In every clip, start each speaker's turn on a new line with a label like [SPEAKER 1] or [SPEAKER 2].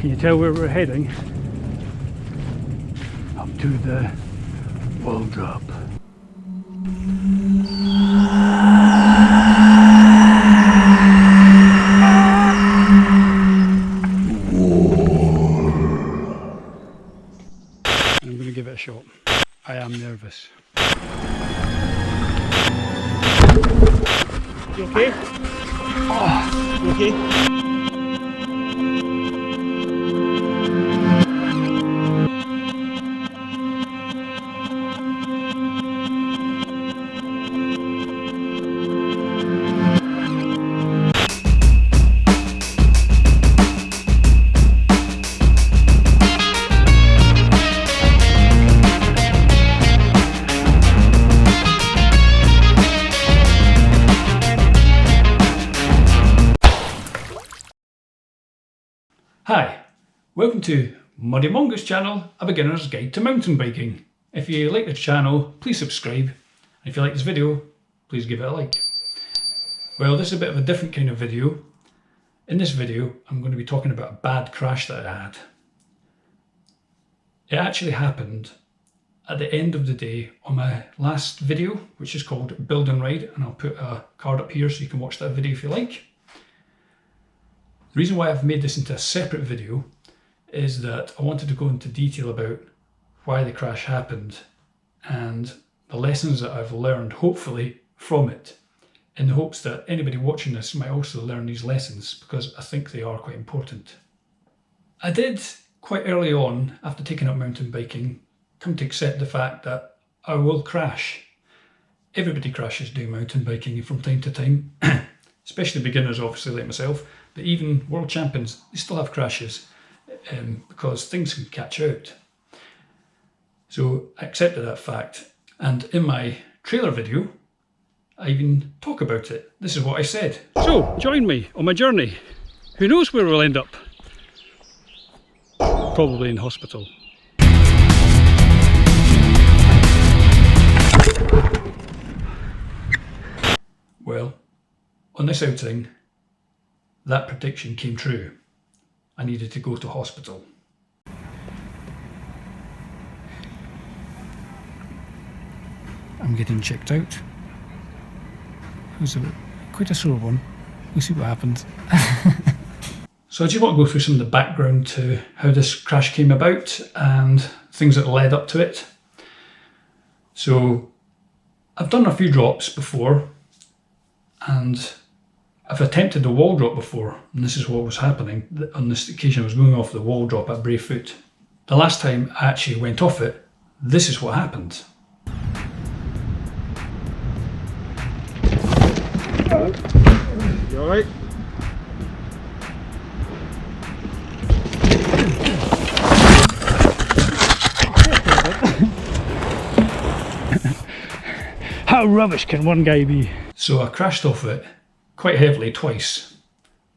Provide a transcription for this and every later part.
[SPEAKER 1] Can you tell where we're heading? Up to the wall drop. I'm going to give it a shot. I am nervous. You okay? Oh, you okay? Hi, welcome to Muddy Mongoose channel, a beginner's guide to mountain biking. If you like the channel, please subscribe. And if you like this video, please give it a like. Well, this is a bit of a different kind of video. In this video, I'm going to be talking about a bad crash that I had. It actually happened at the end of the day on my last video, which is called Build and Ride, and I'll put a card up here so you can watch that video if you like. The reason why I've made this into a separate video is that I wanted to go into detail about why the crash happened and the lessons that I've learned, hopefully, from it, in the hopes that anybody watching this might also learn these lessons, because I think they are quite important. I did, quite early on, after taking up mountain biking, come to accept the fact that I will crash. Everybody crashes doing mountain biking from time to time, especially beginners, obviously, like myself. But even world champions, they still have crashes because things can catch out. So I accepted that fact, and in my trailer video, I even talk about it. This is what I said. So join me on my journey. Who knows where we'll end up? Probably in hospital. Well, on this outing, that prediction came true. I needed to go to hospital. I'm getting checked out. It was quite a sore one. We'll see what happens. So I just want to go through some of the background to how this crash came about and things that led up to it. So I've done a few drops before, and I've attempted the wall drop before, and this is what was happening. On this occasion I was going off the wall drop at Braefoot. The last time I actually went off it, this is what happened.
[SPEAKER 2] You alright?
[SPEAKER 1] How rubbish can one guy be? So I crashed off it quite heavily twice.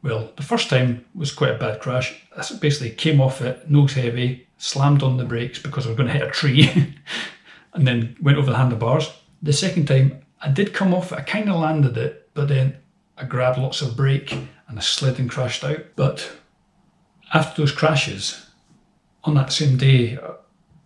[SPEAKER 1] Well, the first time was quite a bad crash. I basically came off it, nose heavy, slammed on the brakes because I was going to hit a tree and then went over the handlebars. The second time I did come off it, I kind of landed it, but then I grabbed lots of brake and I slid and crashed out. But after those crashes, on that same day,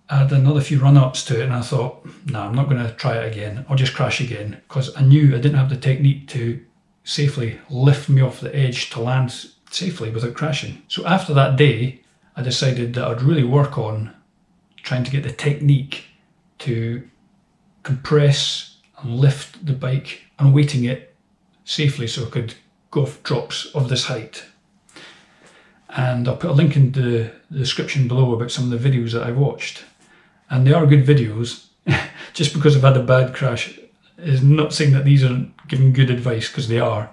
[SPEAKER 1] I had another few run-ups to it, and I thought, nah, I'm not going to try it again. I'll just crash again, because I knew I didn't have the technique to safely lift me off the edge to land safely without crashing. So after that day, I decided that I'd really work on trying to get the technique to compress and lift the bike and weighting it safely so I could go off drops of this height. And I'll put a link in the description below about some of the videos that I watched. And they are good videos. Just because I've had a bad crash is not saying that these aren't giving good advice, because they are.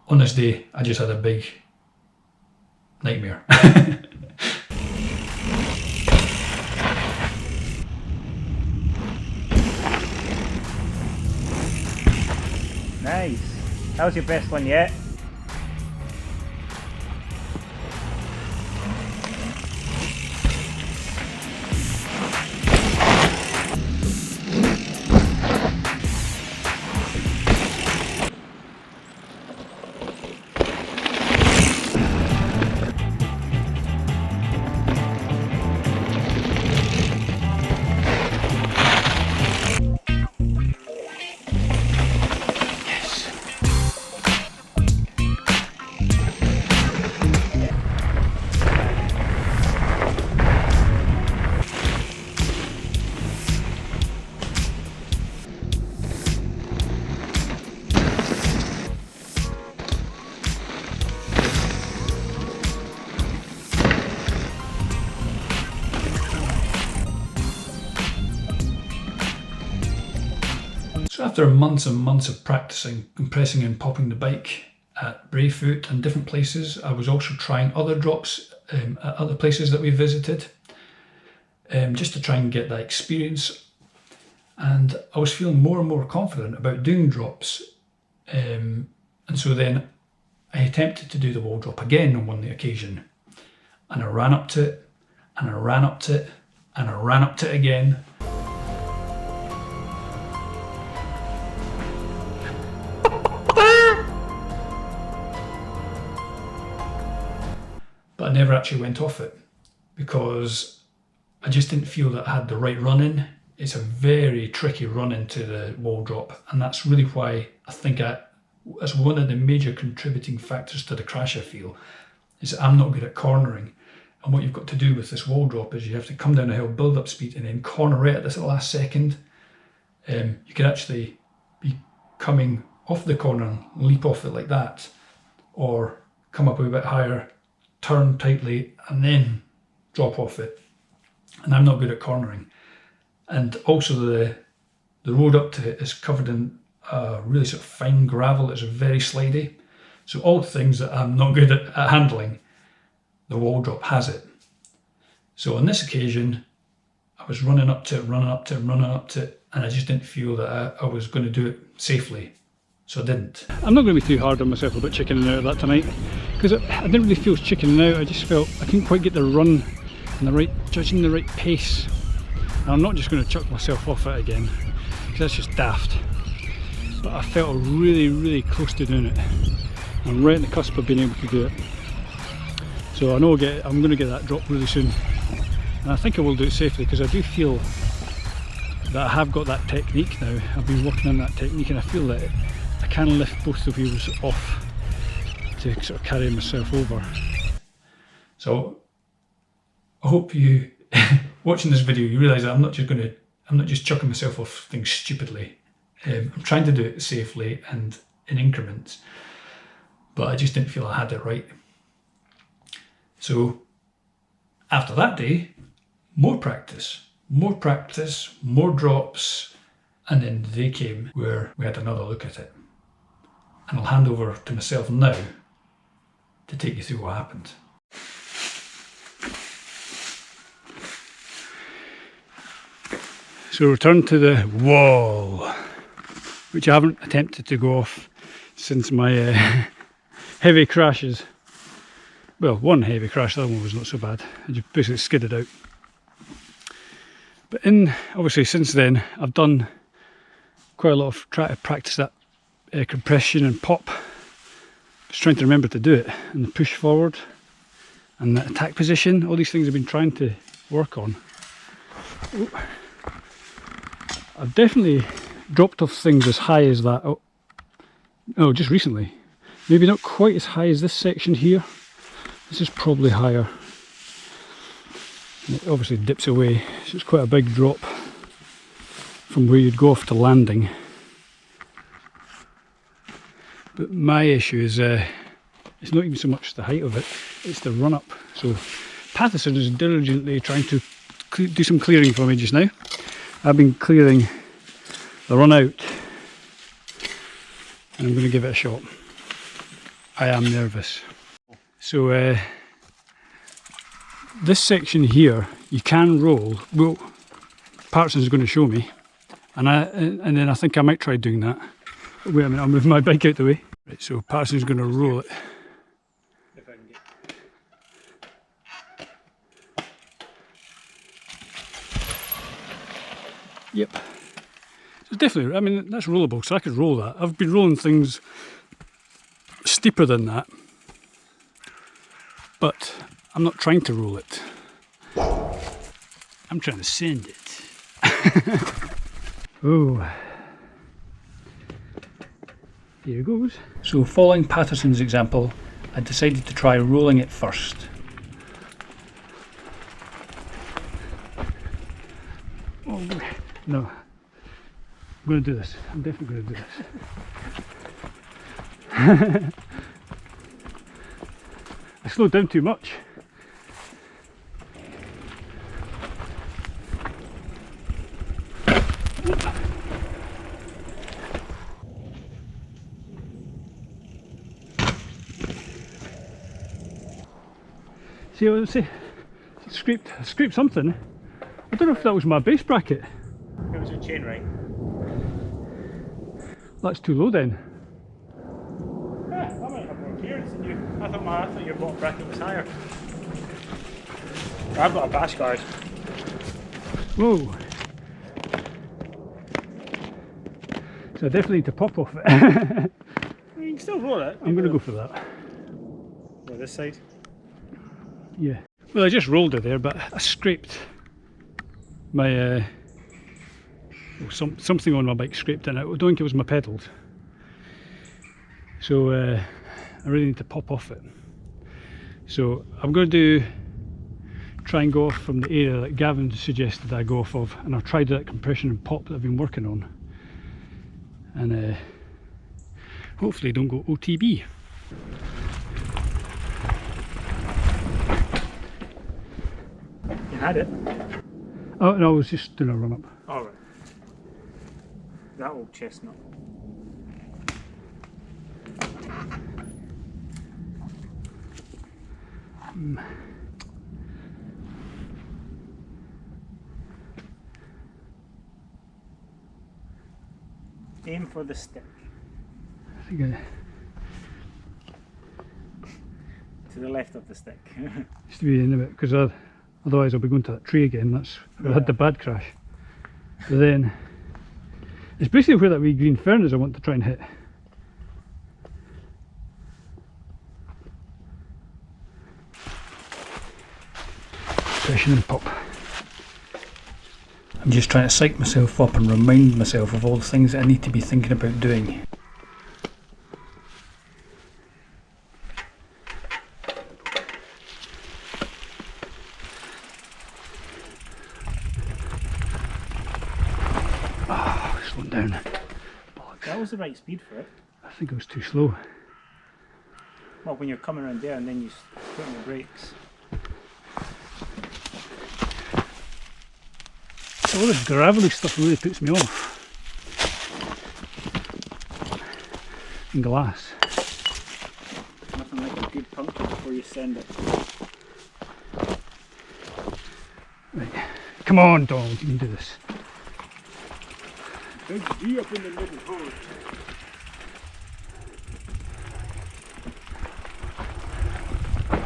[SPEAKER 1] On this day, I just had a big nightmare.
[SPEAKER 2] Nice. That was your best one yet.
[SPEAKER 1] So after months and months of practicing compressing and popping the bike at Braefoot and different places, I was also trying other drops at other places that we visited, just to try and get that experience. And I was feeling more and more confident about doing drops, and so then I attempted to do the wall drop again on one occasion, and I ran up to it, and I ran up to it, and I ran up to it again. But I never actually went off it because I just didn't feel that I had the right run in. It's a very tricky run into the wall drop, and that's really why I think that's one of the major contributing factors to the crash, I feel, is that I'm not good at cornering. And what you've got to do with this wall drop is you have to come down a hill, build up speed, and then corner right at this last second. You could actually be coming off the corner and leap off it like that, or come up a bit higher, turn tightly, and then drop off it. And I'm not good at cornering. And also the road up to it is covered in really sort of fine gravel. It's very slidey. So all the things that I'm not good at handling, the wall drop has it. So on this occasion, I was running up to it, running up to it, running up to it, and I just didn't feel that I was going to do it safely. So I didn't. I'm not going to be too hard on myself about chickening out of that tonight, because I didn't really feel chickening out. I just felt I couldn't quite get the run and judging the right pace. And I'm not just going to chuck myself off it again, because that's just daft. But I felt really, really close to doing it. I'm right on the cusp of being able to do it. So I know I'm going to get that drop really soon. And I think I will do it safely, because I do feel that I have got that technique now. I've been working on that technique, and I feel that I can lift both the wheels off to sort of carry myself over. So I hope you, watching this video, you realise that I'm not just chucking myself off things stupidly. I'm trying to do it safely and in increments, but I just didn't feel I had it right. So after that day, more practice, more drops, and then the day came where we had another look at it. And I'll hand over to myself now to take you through what happened. So return to the wall, which I haven't attempted to go off since my heavy crashes. Well, one heavy crash, the other one was not so bad. I just basically skidded out. But obviously since then, I've done quite a lot of trying to practice that compression and pop. Just trying to remember to do it, and the push forward and the attack position. All these things I've been trying to work on. Ooh. I've definitely dropped off things as high as that. Oh, just recently. Maybe not quite as high as this section here. This is probably higher. And it obviously dips away, so it's quite a big drop from where you'd go off to landing. But my issue is it's not even so much the height of it, it's the run up. So Patterson is diligently trying to do some clearing for me just now. I've been clearing the run out, and I'm going to give it a shot. I am nervous. So this section here you can roll. Well, Patterson's going to show me, and then I think I might try doing that. Wait a minute, I'll move my bike out the way. Right, so Patterson's going to roll it.
[SPEAKER 2] If I can get.
[SPEAKER 1] Yep. So definitely, I mean, that's rollable, so I could roll that. I've been rolling things steeper than that, but I'm not trying to roll it. I'm trying to send it. Oh. Here it goes. So following Patterson's example, I decided to try rolling it first. Oh no, I'm going to do this. I'm definitely going to do this. I slowed down too much. See what I say? Scraped something. I don't know if that was my base bracket.
[SPEAKER 2] It was a chain right.
[SPEAKER 1] That's too low then.
[SPEAKER 2] Yeah, I might have more clearance than you. I thought your bottom bracket was higher. I've got a bash guard.
[SPEAKER 1] Whoa. So I definitely need to pop off it.
[SPEAKER 2] You can still roll it.
[SPEAKER 1] I'm going to go for that.
[SPEAKER 2] Or this side.
[SPEAKER 1] Yeah. Well, I just rolled it there, but I scraped my something on my bike scraped in it. I don't think it was my pedals. So I really need to pop off it. So I'm going to try and go off from the area that Gavin suggested I go off of, and I've tried that compression and pop that I've been working on, and hopefully don't go OTB.
[SPEAKER 2] You had it?
[SPEAKER 1] Oh no, I was just doing a run up.
[SPEAKER 2] Alright. That old chestnut. Aim for the stick.
[SPEAKER 1] I think
[SPEAKER 2] To the left of the stick.
[SPEAKER 1] Just to be in a bit, because otherwise I'll be going to that tree again. That's where I had the bad crash. But then it's basically where that wee green fern is I want to try and hit. Compression and pop. I'm just trying to psych myself up and remind myself of all the things that I need to be thinking about doing. Oh, slowing down. Bollocks.
[SPEAKER 2] That was the right speed for it.
[SPEAKER 1] I think it was too slow.
[SPEAKER 2] Well, when you're coming around there and then you put on the brakes.
[SPEAKER 1] All the gravelly stuff really puts me off. And glass.
[SPEAKER 2] Nothing like a good puncture before you send it.
[SPEAKER 1] Right. Come on, Donald, you can do this.
[SPEAKER 2] Big D up in the middle hole.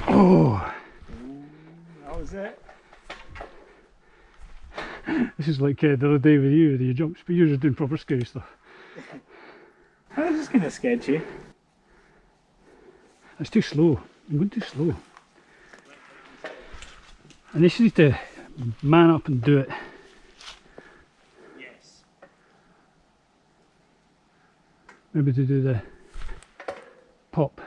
[SPEAKER 1] Oh!
[SPEAKER 2] That was it.
[SPEAKER 1] This is like the other day with you, your jumps, but you're just doing proper scary stuff.
[SPEAKER 2] I was just kind of sketchy.
[SPEAKER 1] It's too slow. I'm going too slow. And they just need to man up and do it.
[SPEAKER 2] Yes.
[SPEAKER 1] Maybe to do the pop.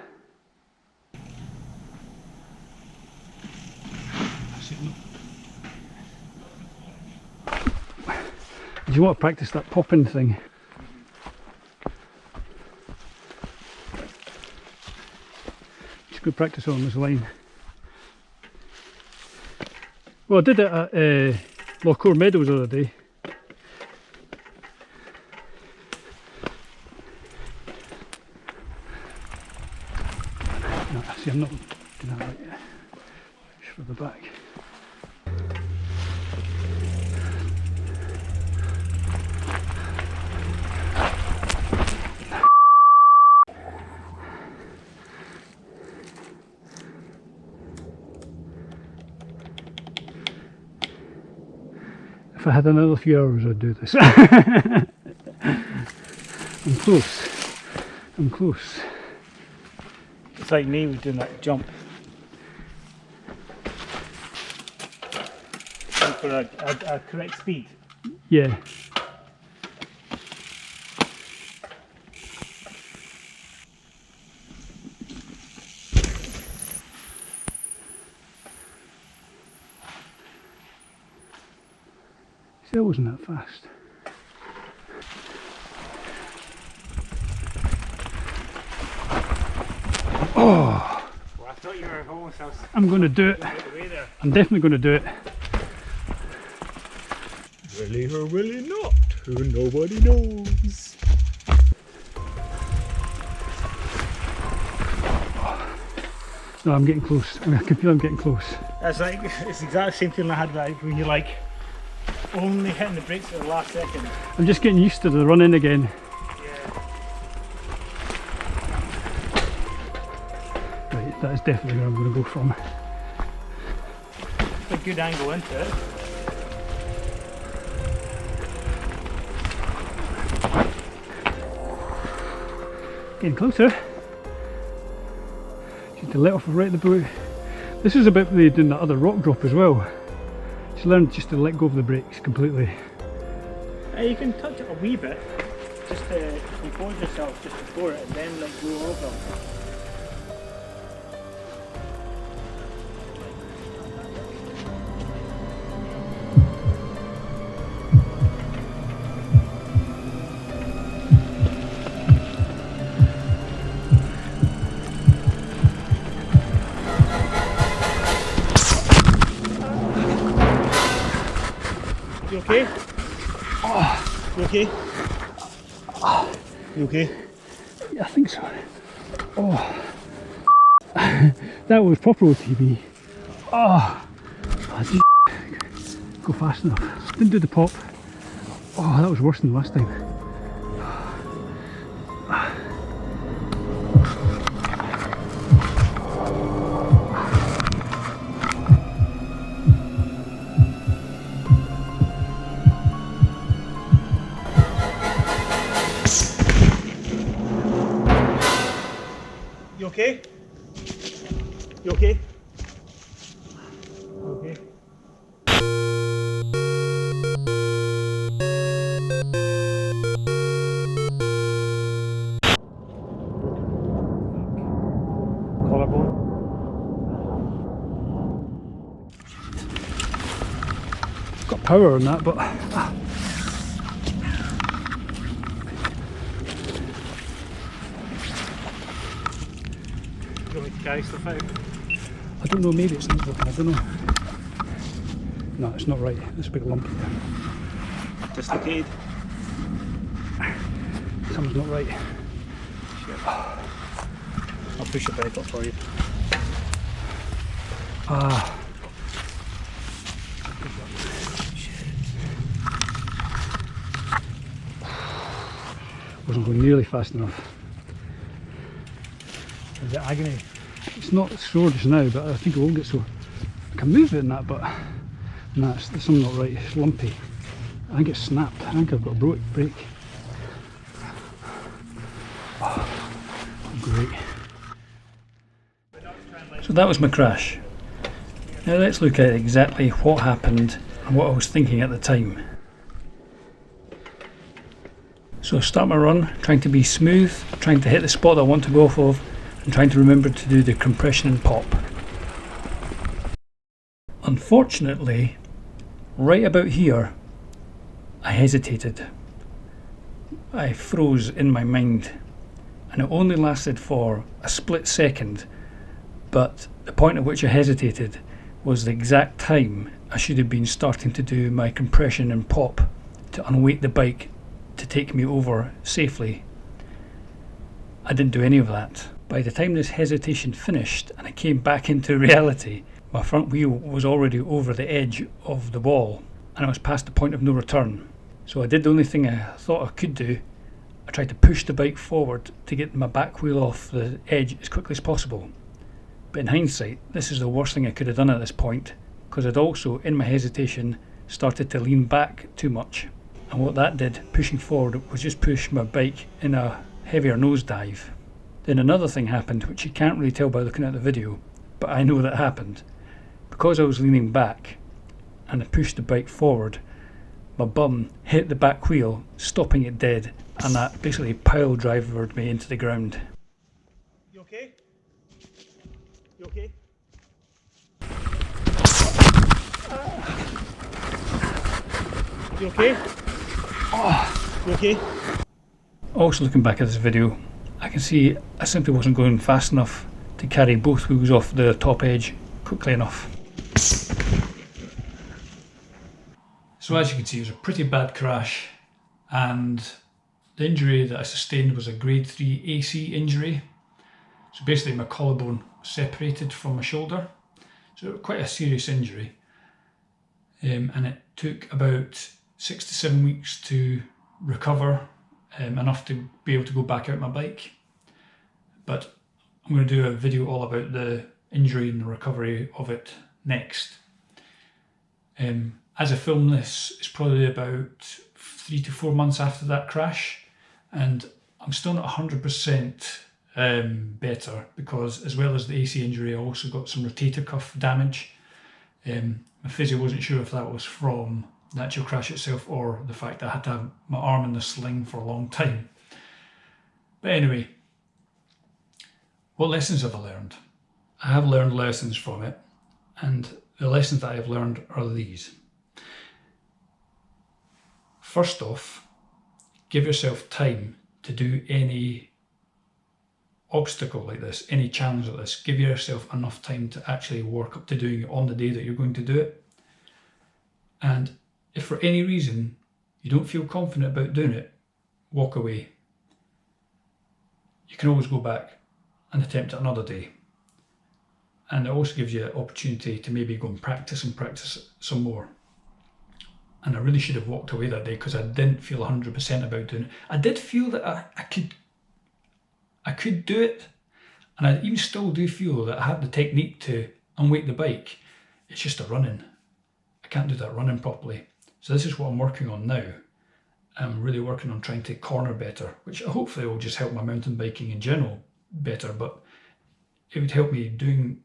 [SPEAKER 1] Do you want to practice that popping thing? Just go practice on this line. Well, I did it at Lochore Meadows the other day. No, see, I'm not doing that right yet. Just for the back. If I had another few hours I'd do this. I'm close. I'm close.
[SPEAKER 2] It's like me with doing that jump. And for a correct speed.
[SPEAKER 1] Yeah. Still wasn't that fast. Oh!
[SPEAKER 2] Well, I thought you were almost
[SPEAKER 1] I'm going to do it.
[SPEAKER 2] way there.
[SPEAKER 1] I'm definitely going to do it.
[SPEAKER 2] Really or really not? Who nobody knows.
[SPEAKER 1] No, I'm getting close. I can feel I'm getting close.
[SPEAKER 2] It's like, it's the exact same feeling I had like, when you're like only hitting the brakes at the last second.
[SPEAKER 1] I'm just getting used to the run in again.
[SPEAKER 2] Yeah.
[SPEAKER 1] Right, that is definitely where I'm going to go from.
[SPEAKER 2] It's a good angle into it.
[SPEAKER 1] Getting closer. Just to let off right at the boot. This is about the doing that other rock drop as well. Just learn just to let go of the brakes completely.
[SPEAKER 2] You can touch it a wee bit, just to compose yourself just before it, and then let go of them. You okay? Oh. You okay? Oh. You okay?
[SPEAKER 1] Yeah, I think so. Oh, that was proper OTB. Oh, I didn't go fast enough. Didn't do the pop. Oh, that was worse than last time.
[SPEAKER 2] You okay? You okay? Okay. Collarbone.
[SPEAKER 1] Got power on that, but
[SPEAKER 2] You want me to carry stuff out?
[SPEAKER 1] I don't know, maybe it's not working, I don't know. No, it's not right. It's a bit lumpy.
[SPEAKER 2] Dislocated.
[SPEAKER 1] Something's not right.
[SPEAKER 2] Shit. I'll push it back up for you.
[SPEAKER 1] Ah. Wasn't going nearly fast enough.
[SPEAKER 2] Is it agony?
[SPEAKER 1] It's not sore just now, but I think it will get sore. I can move it in that, but no, there's something not right. It's lumpy. I think it's snapped. I think I've got a broke brake. Oh, great. So that was my crash. Now let's look at exactly what happened and what I was thinking at the time. So I start my run, trying to be smooth, trying to hit the spot that I want to go off of, and trying to remember to do the compression and pop. Unfortunately, right about here, I hesitated. I froze in my mind, and it only lasted for a split second, but the point at which I hesitated was the exact time I should have been starting to do my compression and pop to unweight the bike to take me over safely. I didn't do any of that. By the time this hesitation finished and I came back into reality, my front wheel was already over the edge of the wall and I was past the point of no return. So I did the only thing I thought I could do. I tried to push the bike forward to get my back wheel off the edge as quickly as possible. But in hindsight, this is the worst thing I could have done at this point, because I'd also, in my hesitation, started to lean back too much. And what that did, pushing forward, was just push my bike in a heavier nosedive. Then another thing happened, which you can't really tell by looking at the video, but I know that happened. Because I was leaning back and I pushed the bike forward, my bum hit the back wheel, stopping it dead, and that basically pile drivered me into the ground.
[SPEAKER 2] You okay? You okay? You okay? Oh. You okay?
[SPEAKER 1] Also, looking back at this video, I can see I simply wasn't going fast enough to carry both wheels off the top edge quickly enough. So as you can see, it was a pretty bad crash, and the injury that I sustained was a grade 3 AC injury. So basically my collarbone separated from my shoulder. So quite a serious injury. And it took about 6 to 7 weeks to recover enough to be able to go back out my bike. But I'm going to do a video all about the injury and the recovery of it next. As I film this, it's probably about 3 to 4 months after that crash, and I'm still not 100% better, because as well as the AC injury, I also got some rotator cuff damage. My physio wasn't sure if that was from the actual crash itself or the fact that I had to have my arm in the sling for a long time. But anyway, what lessons have I learned? I have learned lessons from it, and the lessons that I have learned are these. First off, give yourself time to do any obstacle like this, any challenge like this. Give yourself enough time to actually work up to doing it on the day that you're going to do it. And if for any reason you don't feel confident about doing it, walk away. You can always go back and attempt it another day. And it also gives you an opportunity to maybe go and practice some more. And I really should have walked away that day, because I didn't feel 100% about doing it. I did feel that I could do it, and I even still do feel that I have the technique to unweight the bike. It's just the running. I can't do that running properly. So this is what I'm working on now. I'm really working on trying to corner better, which hopefully will just help my mountain biking in general better, but it would help me doing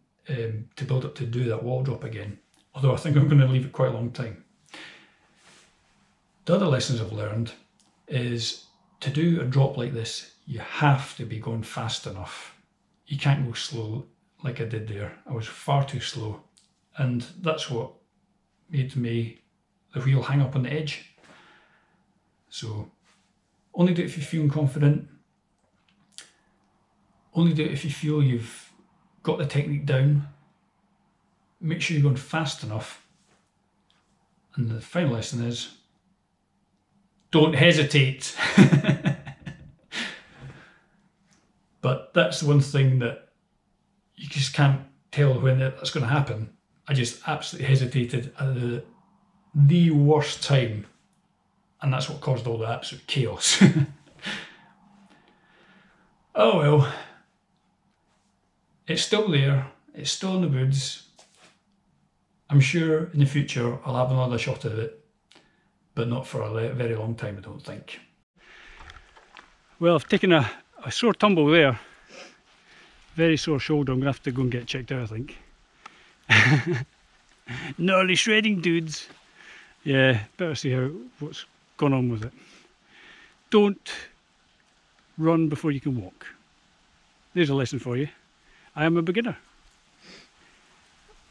[SPEAKER 1] to build up to do that wall drop again. Although I think I'm going to leave it quite a long time. The other lessons I've learned is to do a drop like this, you have to be going fast enough. You can't go slow like I did there. I was far too slow, and that's what made me the wheel hang up on the edge. So only do it if you're feeling confident. Only do it if you feel you've got the technique down. Make sure you're going fast enough. And the final lesson is, don't hesitate. But that's the one thing that you just can't tell when that's going to happen. I just absolutely hesitated at the worst time, and that's what caused all the absolute chaos. Oh well, it's still there, it's still in the woods. I'm sure in the future I'll have another shot of it, but not for a very long time, I don't think. Well, I've taken a sore tumble there. Very sore shoulder. I'm going to have to go and get checked out, I think. Gnarly shredding, dudes. Yeah, better see what's gone on with it. Don't run before you can walk. There's a lesson for you. I am a beginner.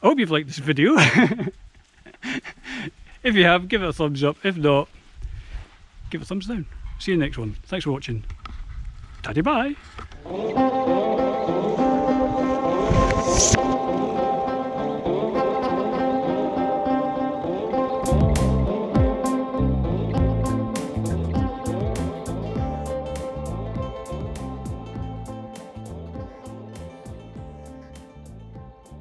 [SPEAKER 1] I hope you've liked this video. If you have, give it a thumbs up. If not, give it a thumbs down. See you next one. Thanks for watching. Taddy bye.